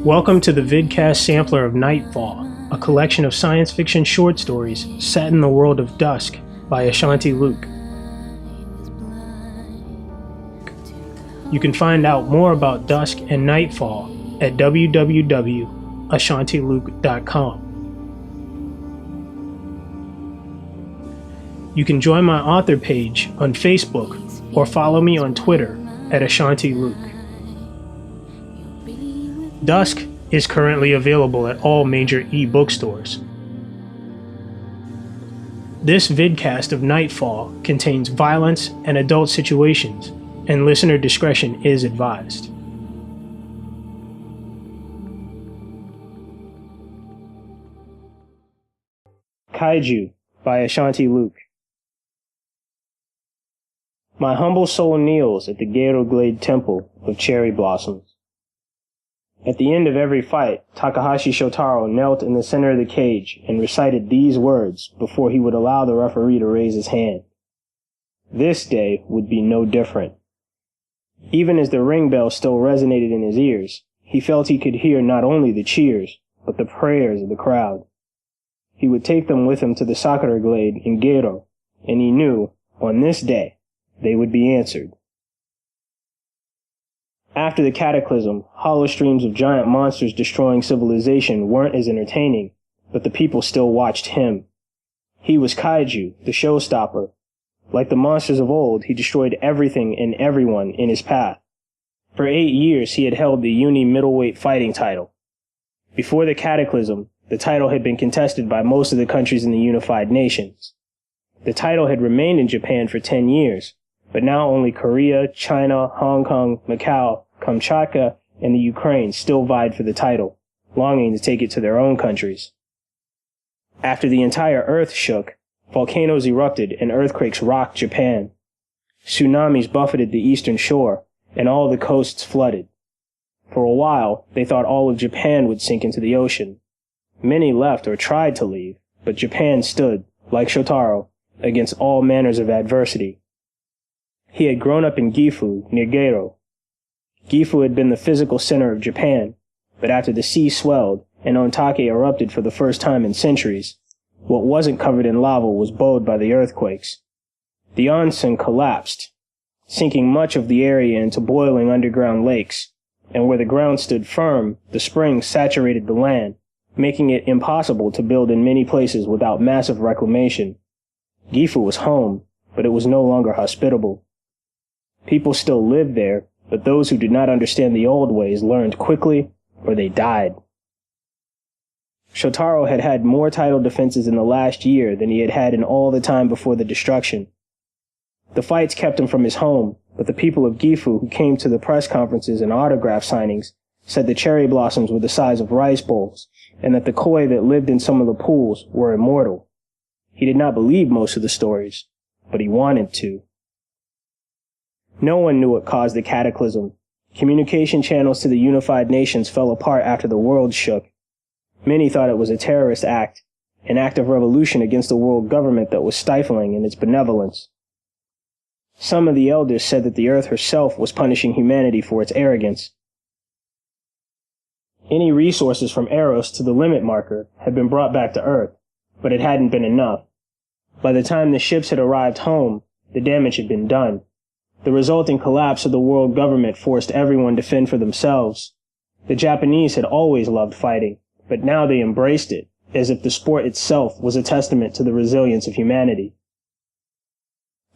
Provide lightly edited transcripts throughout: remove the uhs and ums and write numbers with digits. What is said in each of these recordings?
Welcome to the Vidcast sampler of Nightfall, a collection of science fiction short stories set in the world of Dusk by Ashanti Luke. You can find out more about Dusk and Nightfall at www.ashantiluke.com. You can join my author page on Facebook or follow me on Twitter at Ashanti Luke. Dusk is currently available at all major e-bookstores. This vidcast of Nightfall contains violence and adult situations, and listener discretion is advised. Kaiju by Ashanti Luke. My humble soul kneels at the Gero Glade Temple of Cherry Blossoms. At the end of every fight, Takahashi Shotaro knelt in the center of the cage and recited these words before he would allow the referee to raise his hand. This day would be no different. Even as the ring bell still resonated in his ears, he felt he could hear not only the cheers, but the prayers of the crowd. He would take them with him to the Sakura Glade in Gero, and he knew, on this day, they would be answered. After the cataclysm, hollow streams of giant monsters destroying civilization weren't as entertaining, but the people still watched him. He was Kaiju, the showstopper. Like the monsters of old, he destroyed everything and everyone in his path. For 8 years, he had held the uni middleweight fighting title. Before the cataclysm, the title had been contested by most of the countries in the unified nations. The title had remained in Japan for 10 years, but now only Korea, China, Hong Kong, Macau, Kamchatka, and the Ukraine still vied for the title, longing to take it to their own countries. After the entire Earth shook, volcanoes erupted and earthquakes rocked Japan. Tsunamis buffeted the eastern shore, and all the coasts flooded. For a while, they thought all of Japan would sink into the ocean. Many left or tried to leave, but Japan stood, like Shotaro, against all manners of adversity. He had grown up in Gifu, near Gero. Gifu had been the physical center of Japan, but after the sea swelled and Ontake erupted for the first time in centuries, what wasn't covered in lava was bowed by the earthquakes. The onsen collapsed, sinking much of the area into boiling underground lakes, and where the ground stood firm, the springs saturated the land, making it impossible to build in many places without massive reclamation. Gifu was home, but it was no longer hospitable. People still lived there, but those who did not understand the old ways learned quickly, or they died. Shotaro had had more title defenses in the last year than he had had in all the time before the destruction. The fights kept him from his home, but the people of Gifu who came to the press conferences and autograph signings said the cherry blossoms were the size of rice bowls, and that the koi that lived in some of the pools were immortal. He did not believe most of the stories, but he wanted to. No one knew what caused the cataclysm. Communication channels to the unified nations fell apart after the world shook. Many thought it was a terrorist act, an act of revolution against the world government that was stifling in its benevolence. Some of the elders said that the earth herself was punishing humanity for its arrogance. Any resources from Eros to the limit marker had been brought back to Earth, but it hadn't been enough. By the time the ships had arrived home, the damage had been done. The resulting collapse of the world government forced everyone to fend for themselves. The Japanese had always loved fighting, but now they embraced it, as if the sport itself was a testament to the resilience of humanity.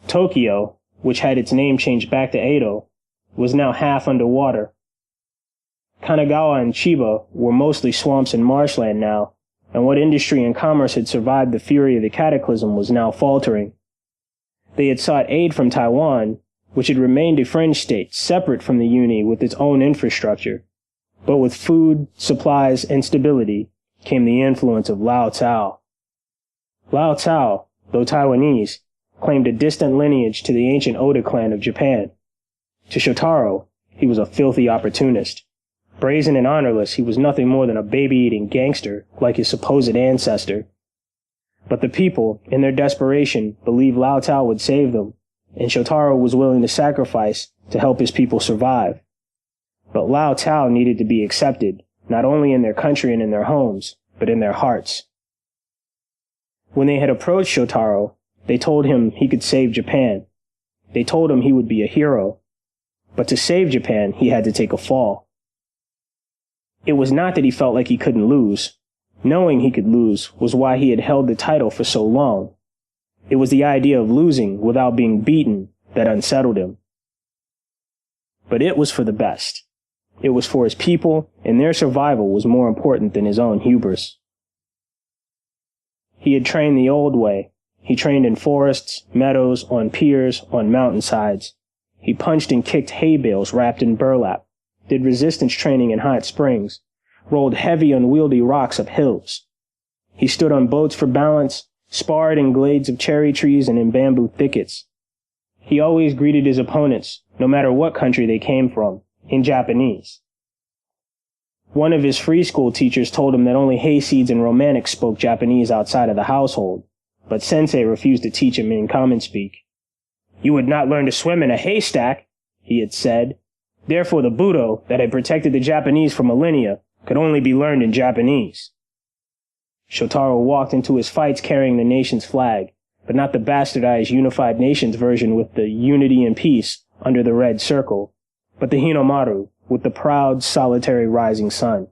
Tokyo, which had its name changed back to Edo, was now half underwater. Kanagawa and Chiba were mostly swamps and marshland now, and what industry and commerce had survived the fury of the cataclysm was now faltering. They had sought aid from Taiwan, which had remained a fringe state separate from the Uni with its own infrastructure. But with food, supplies, and stability came the influence of Lao Tao. Lao Tao, though Taiwanese, claimed a distant lineage to the ancient Oda clan of Japan. To Shotaro, he was a filthy opportunist. Brazen and honorless, he was nothing more than a baby-eating gangster like his supposed ancestor. But the people, in their desperation, believed Lao Tao would save them, and Shotaro was willing to sacrifice to help his people survive. But Lao Tao needed to be accepted, not only in their country and in their homes, but in their hearts. When they had approached Shotaro, they told him he could save Japan. They told him he would be a hero. But to save Japan, he had to take a fall. It was not that he felt like he couldn't lose. Knowing he could lose was why he had held the title for so long. It was the idea of losing without being beaten that unsettled him. But it was for the best. It was for his people, and their survival was more important than his own hubris. He had trained the old way. He trained in forests, meadows, on piers, on mountainsides. He punched and kicked hay bales wrapped in burlap, did resistance training in hot springs, rolled heavy, unwieldy rocks up hills. He stood on boats for balance, sparred in glades of cherry trees and in bamboo thickets. He always greeted his opponents, no matter what country they came from, in Japanese. One of his free school teachers told him that only hayseeds and romantics spoke Japanese outside of the household, but Sensei refused to teach him in common speak. "You would not learn to swim in a haystack," he had said. Therefore the Budo that had protected the Japanese for millennia could only be learned in Japanese. Shotaro walked into his fights carrying the nation's flag, but not the bastardized Unified Nations version with the unity and peace under the red circle, but the Hinomaru with the proud, solitary rising sun.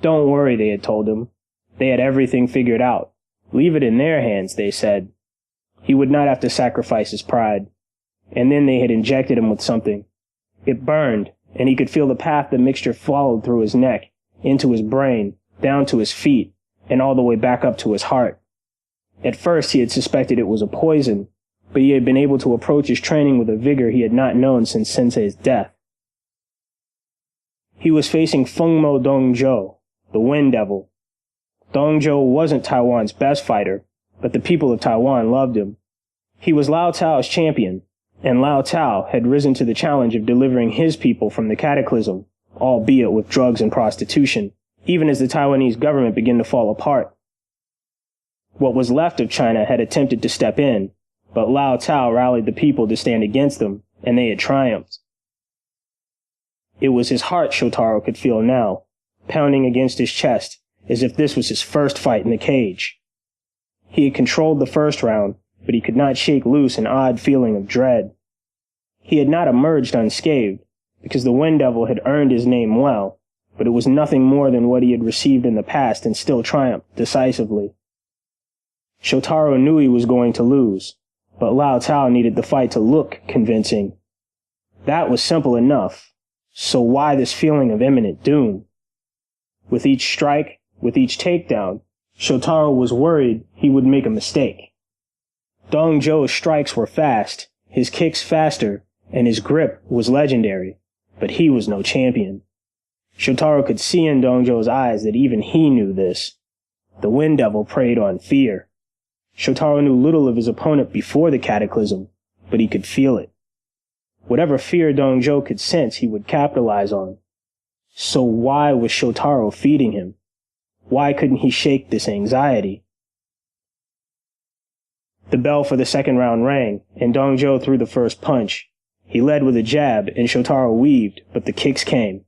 Don't worry, they had told him. They had everything figured out. Leave it in their hands, they said. He would not have to sacrifice his pride. And then they had injected him with something. It burned, and he could feel the path the mixture followed through his neck, into his brain, down to his feet, and all the way back up to his heart. At first he had suspected it was a poison, but he had been able to approach his training with a vigor he had not known since Sensei's death. He was facing Fengmo Dongzhou, the Wind Devil. Dongzhou wasn't Taiwan's best fighter, but the people of Taiwan loved him. He was Lao Tao's champion, and Lao Tao had risen to the challenge of delivering his people from the cataclysm, albeit with drugs and prostitution, even as the Taiwanese government began to fall apart. What was left of China had attempted to step in, but Lao Tao rallied the people to stand against them, and they had triumphed. It was his heart Shotaro could feel now, pounding against his chest, as if this was his first fight in the cage. He had controlled the first round, but he could not shake loose an odd feeling of dread. He had not emerged unscathed, because the Wind Devil had earned his name well, but it was nothing more than what he had received in the past and still triumphed decisively. Shotaro knew he was going to lose, but Lao Tao needed the fight to look convincing. That was simple enough, so why this feeling of imminent doom? With each strike, with each takedown, Shotaro was worried he would make a mistake. Dongzhou's strikes were fast, his kicks faster, and his grip was legendary, but he was no champion. Shotaro could see in Dongzhou's eyes that even he knew this. The Wind Devil preyed on fear. Shotaro knew little of his opponent before the cataclysm, but he could feel it. Whatever fear Dongzhou could sense, he would capitalize on. So why was Shotaro feeding him? Why couldn't he shake this anxiety? The bell for the second round rang, and Dongzhou threw the first punch. He led with a jab, and Shotaro weaved, but the kicks came.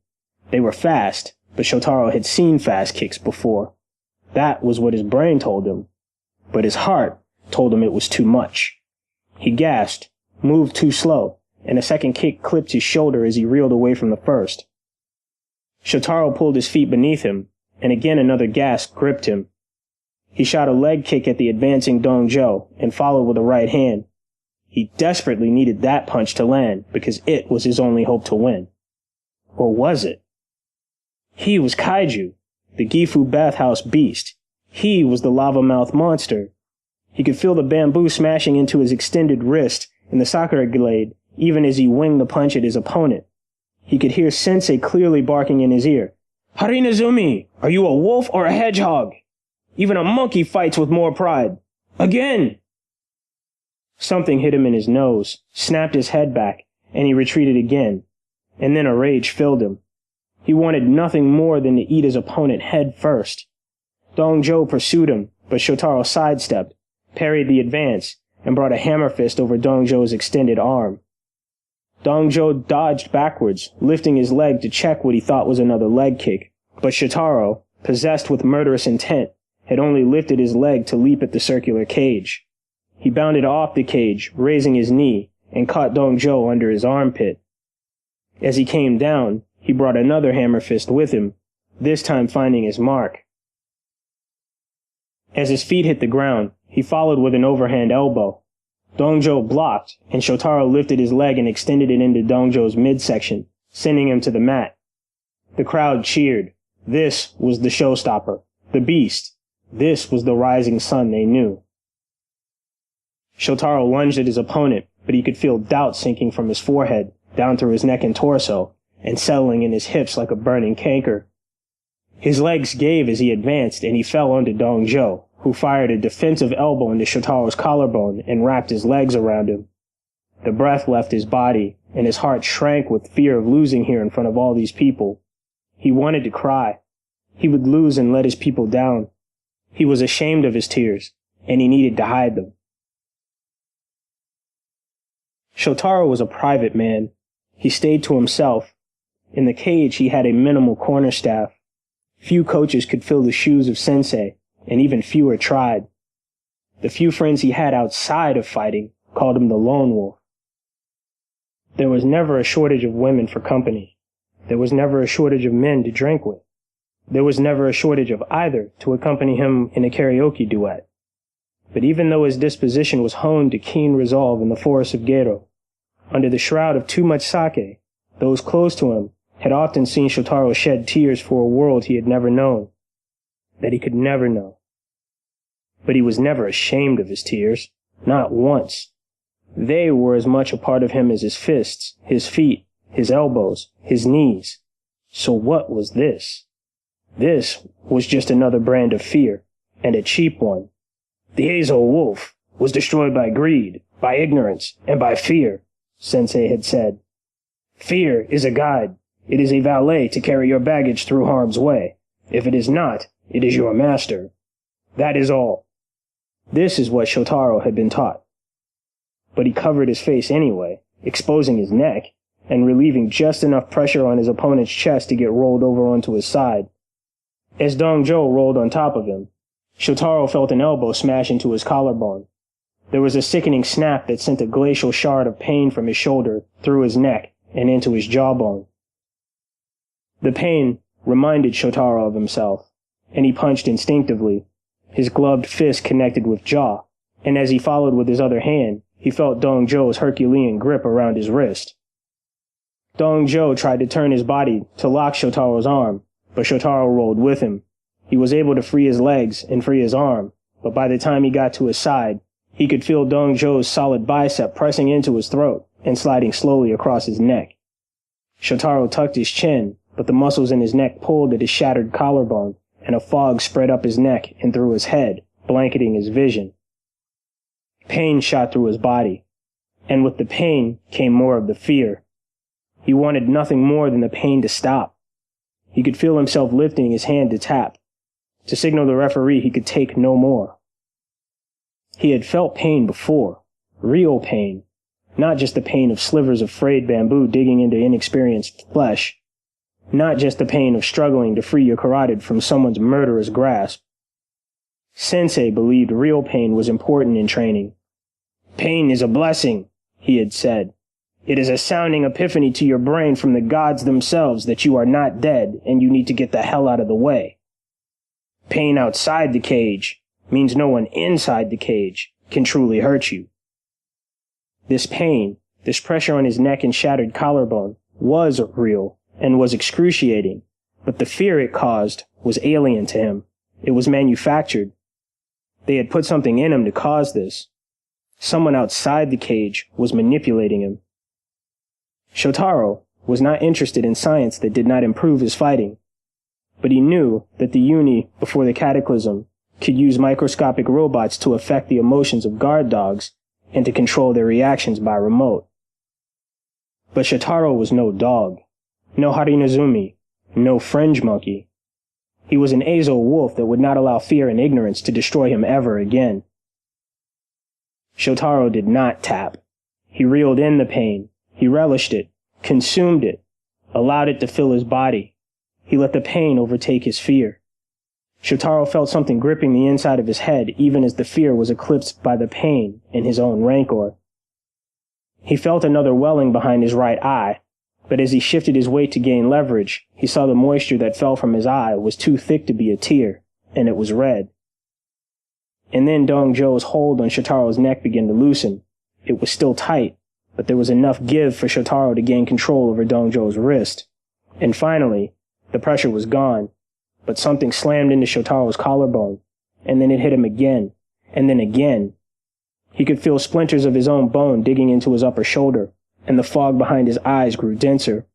They were fast, but Shotaro had seen fast kicks before. That was what his brain told him. But his heart told him it was too much. He gasped, moved too slow, and a second kick clipped his shoulder as he reeled away from the first. Shotaro pulled his feet beneath him, and again another gasp gripped him. He shot a leg kick at the advancing Dongzhou and followed with a right hand. He desperately needed that punch to land because it was his only hope to win. Or was it? He was Kaiju, the Gifu bathhouse beast. He was the lava-mouthed monster. He could feel the bamboo smashing into his extended wrist and the sakura glade even as he winged the punch at his opponent. He could hear Sensei clearly barking in his ear. "Harinazumi, are you a wolf or a hedgehog? Even a monkey fights with more pride. Again!" Something hit him in his nose, snapped his head back, and he retreated again. And then a rage filled him. He wanted nothing more than to eat his opponent head first. Dongzhou pursued him, but Shotaro sidestepped, parried the advance, and brought a hammer fist over Dongzhou's extended arm. Dongjo dodged backwards, lifting his leg to check what he thought was another leg kick, but Shotaro, possessed with murderous intent, had only lifted his leg to leap at the circular cage. He bounded off the cage, raising his knee, and caught Dongjo under his armpit. As he came down, he brought another hammer fist with him, this time finding his mark. As his feet hit the ground, he followed with an overhand elbow. Dongjo blocked, and Shotaro lifted his leg and extended it into Dongjo's midsection, sending him to the mat. The crowd cheered. This was the showstopper, the beast. This was the rising sun they knew. Shotaro lunged at his opponent, but he could feel doubt sinking from his forehead, down through his neck and torso, and settling in his hips like a burning canker. His legs gave as he advanced, and he fell onto Dongjo, who fired a defensive elbow into Shotaro's collarbone and wrapped his legs around him. The breath left his body, and his heart shrank with fear of losing here in front of all these people. He wanted to cry. He would lose and let his people down. He was ashamed of his tears, and he needed to hide them. Shotaro was a private man. He stayed to himself. In the cage, he had a minimal corner staff. Few coaches could fill the shoes of sensei, and even fewer tried. The few friends he had outside of fighting called him the lone wolf. There was never a shortage of women for company. There was never a shortage of men to drink with. There was never a shortage of either to accompany him in a karaoke duet. But even though his disposition was honed to keen resolve in the forest of Gero, under the shroud of too much sake, those close to him had often seen Shotaro shed tears for a world he had never known, that he could never know. But he was never ashamed of his tears, not once. They were as much a part of him as his fists, his feet, his elbows, his knees. So what was this? This was just another brand of fear, and a cheap one. The Azo wolf was destroyed by greed, by ignorance, and by fear, Sensei had said. Fear is a guide. It is a valet to carry your baggage through harm's way. If it is not, it is your master. That is all. This is what Shotaro had been taught. But he covered his face anyway, exposing his neck, and relieving just enough pressure on his opponent's chest to get rolled over onto his side. As Dongjo rolled on top of him, Shotaro felt an elbow smash into his collarbone. There was a sickening snap that sent a glacial shard of pain from his shoulder through his neck and into his jawbone. The pain reminded Shotaro of himself, and he punched instinctively. His gloved fist connected with jaw, and as he followed with his other hand, he felt Dongjo's Herculean grip around his wrist. Dongjo tried to turn his body to lock Shotaro's arm, but Shotaro rolled with him. He was able to free his legs and free his arm, but by the time he got to his side, he could feel Dongjo's solid bicep pressing into his throat and sliding slowly across his neck. Shotaro tucked his chin, but the muscles in his neck pulled at his shattered collarbone, and a fog spread up his neck and through his head, blanketing his vision. Pain shot through his body, and with the pain came more of the fear. He wanted nothing more than the pain to stop. He could feel himself lifting his hand to tap, to signal the referee he could take no more. He had felt pain before, real pain, not just the pain of slivers of frayed bamboo digging into inexperienced flesh, not just the pain of struggling to free your carotid from someone's murderous grasp. Sensei believed real pain was important in training. Pain is a blessing, he had said. It is a sounding epiphany to your brain from the gods themselves that you are not dead and you need to get the hell out of the way. Pain outside the cage means no one inside the cage can truly hurt you. This pain, this pressure on his neck and shattered collarbone, was real and was excruciating, but the fear it caused was alien to him. It was manufactured. They had put something in him to cause this. Someone outside the cage was manipulating him. Shotaro was not interested in science that did not improve his fighting, but he knew that the Uni, before the Cataclysm, could use microscopic robots to affect the emotions of guard dogs and to control their reactions by remote. But Shotaro was no dog, no Harinazumi, no fringe monkey. He was an Azo wolf that would not allow fear and ignorance to destroy him ever again. Shotaro did not tap. He reeled in the pain, He relished it, consumed it, allowed it to fill his body. He let the pain overtake his fear. Shotaro felt something gripping the inside of his head even as the fear was eclipsed by the pain and his own rancor. He felt another welling behind his right eye, but as he shifted his weight to gain leverage, he saw the moisture that fell from his eye was too thick to be a tear, and it was red. And then Dong-Jo's hold on Shotaro's neck began to loosen. It was still tight, but there was enough give for Shotaro to gain control over Dong-Jo's wrist. And finally, the pressure was gone, but something slammed into Shotaro's collarbone, and then it hit him again, and then again. He could feel splinters of his own bone digging into his upper shoulder, and the fog behind his eyes grew denser.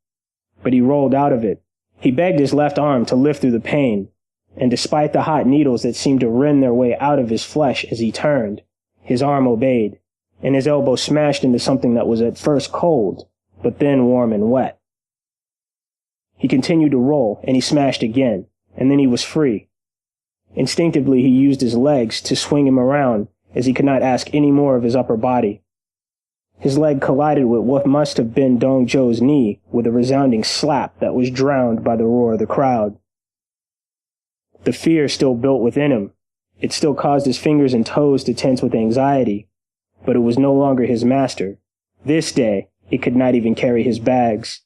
But he rolled out of it. He begged his left arm to lift through the pain, and despite the hot needles that seemed to rend their way out of his flesh as he turned, his arm obeyed, and his elbow smashed into something that was at first cold, but then warm and wet. He continued to roll, and he smashed again, and then he was free. Instinctively, he used his legs to swing him around, as he could not ask any more of his upper body. His leg collided with what must have been Dong-Jo's knee with a resounding slap that was drowned by the roar of the crowd. The fear still built within him. It still caused his fingers and toes to tense with anxiety, but it was no longer his master. This day, it could not even carry his bags.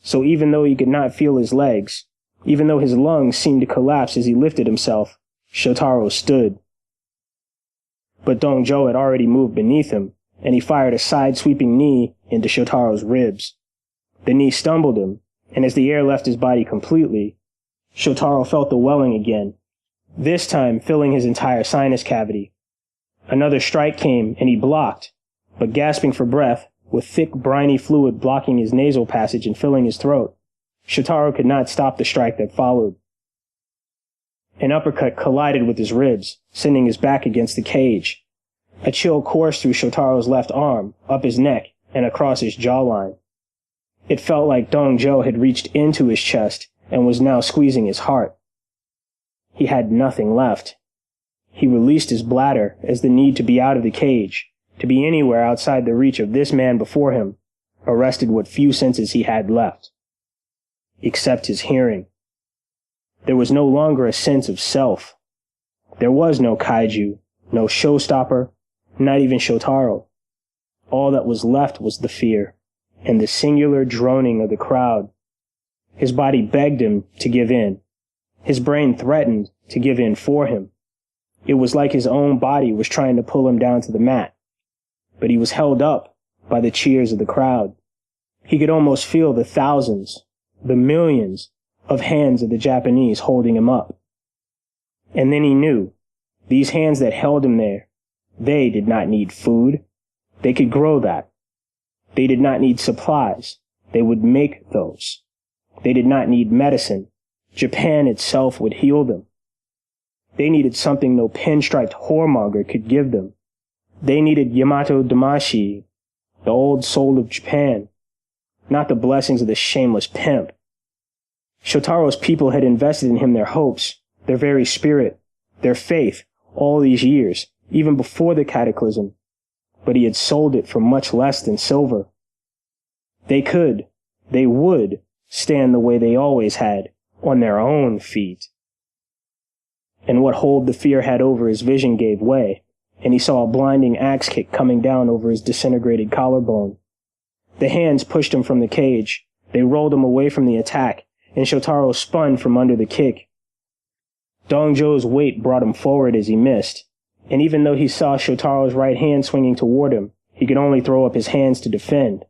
So even though he could not feel his legs, even though his lungs seemed to collapse as he lifted himself, Shotaro stood. But Dong-Jo had already moved beneath him, and he fired a side-sweeping knee into Shotaro's ribs. The knee stumbled him, and as the air left his body completely, Shotaro felt the welling again, this time filling his entire sinus cavity. Another strike came, and he blocked, but gasping for breath, with thick, briny fluid blocking his nasal passage and filling his throat, Shotaro could not stop the strike that followed. An uppercut collided with his ribs, sending his back against the cage. A chill coursed through Shotaro's left arm, up his neck, and across his jawline. It felt like Dong-Jo had reached into his chest and was now squeezing his heart. He had nothing left. He released his bladder as the need to be out of the cage, to be anywhere outside the reach of this man before him, arrested what few senses he had left. Except his hearing. There was no longer a sense of self. There was no Kaiju, no showstopper, not even Shotaro. All that was left was the fear, and the singular droning of the crowd. His body begged him to give in. His brain threatened to give in for him. It was like his own body was trying to pull him down to the mat, but he was held up by the cheers of the crowd. He could almost feel the thousands, the millions of hands of the Japanese holding him up. And then he knew, these hands that held him there, they did not need food. They could grow that. They did not need supplies. They would make those. They did not need medicine. Japan itself would heal them. They needed something no pinstriped whoremonger could give them. They needed Yamato Damashi, the old soul of Japan, not the blessings of the shameless pimp. Shotaro's people had invested in him their hopes, their very spirit, their faith, all these years, even before the cataclysm, but he had sold it for much less than silver. They would stand the way they always had, on their own feet. And what hold the fear had over his vision gave way, and he saw a blinding axe kick coming down over his disintegrated collarbone. The hands pushed him from the cage. They rolled him away from the attack, and Shotaro spun from under the kick. Dong-Jo's weight brought him forward as he missed, and even though he saw Shotaro's right hand swinging toward him, he could only throw up his hands to defend.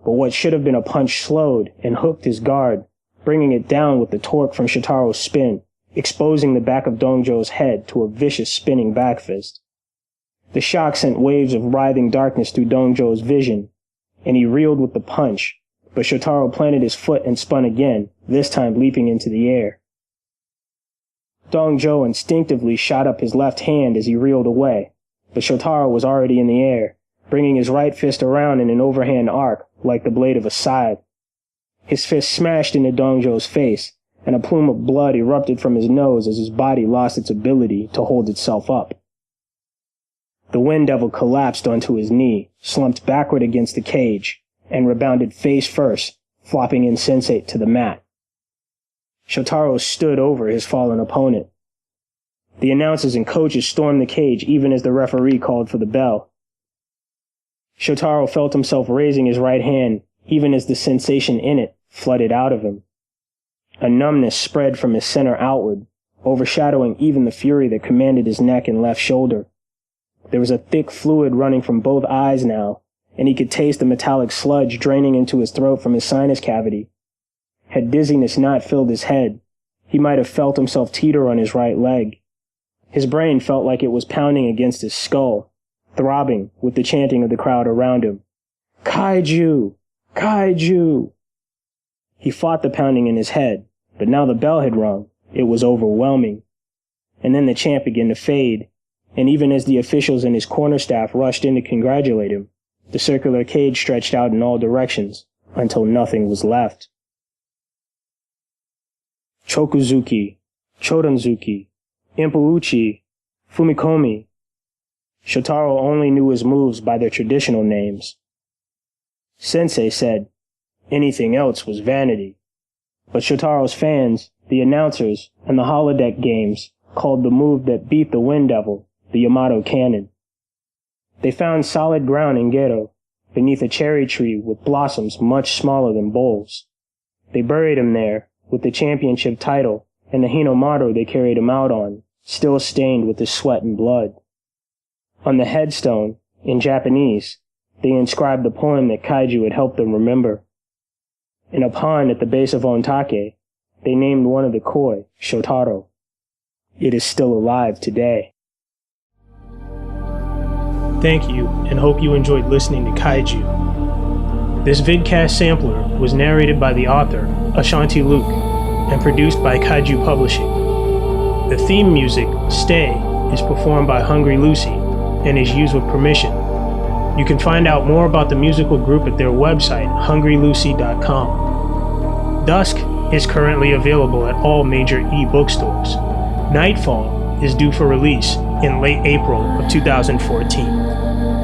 But what should have been a punch slowed and hooked his guard, bringing it down with the torque from Shotaro's spin, exposing the back of Dong-Jo's head to a vicious spinning back fist. The shock sent waves of writhing darkness through Dong-Jo's vision, and he reeled with the punch, but Shotaro planted his foot and spun again, this time leaping into the air. Dong-Jo instinctively shot up his left hand as he reeled away, but Shotaro was already in the air, bringing his right fist around in an overhand arc like the blade of a scythe. His fist smashed into Dong-Jo's face, and a plume of blood erupted from his nose as his body lost its ability to hold itself up. The Wind Devil collapsed onto his knee, slumped backward against the cage, and rebounded face first, flopping insensate to the mat. Shotaro stood over his fallen opponent. The announcers and coaches stormed the cage even as the referee called for the bell. Shotaro felt himself raising his right hand even as the sensation in it flooded out of him. A numbness spread from his center outward, overshadowing even the fury that commanded his neck and left shoulder. There was a thick fluid running from both eyes now, and he could taste the metallic sludge draining into his throat from his sinus cavity. Had dizziness not filled his head, he might have felt himself teeter on his right leg. His brain felt like it was pounding against his skull, throbbing with the chanting of the crowd around him. Kaiju! Kaiju! He fought the pounding in his head, but now the bell had rung. It was overwhelming. And then the chant began to fade, and even as the officials and his corner staff rushed in to congratulate him, the circular cage stretched out in all directions until nothing was left. Chokuzuki, Chodanzuki, Impauchi, Fumikomi. Shotaro only knew his moves by their traditional names. Sensei said anything else was vanity, but Shotaro's fans, the announcers, and the holodeck games called the move that beat the Wind Devil the Yamato Cannon. They found solid ground in Gero, beneath a cherry tree with blossoms much smaller than bowls. They buried him there, with the championship title and the Hinomaru they carried him out on, still stained with his sweat and blood. On the headstone, in Japanese, they inscribed the poem that Kaiju had helped them remember. In a pond at the base of Ontake, they named one of the koi Shotaro. It is still alive today. Thank you, and hope you enjoyed listening to Kaiju. This vidcast sampler was narrated by the author, Ashanti Luke, and produced by Kaiju Publishing. The theme music, Stay, is performed by Hungry Lucy, and is used with permission. You can find out more about the musical group at their website, hungrylucy.com. Dusk is currently available at all major e-bookstores. Nightfall is due for release in late April of 2014.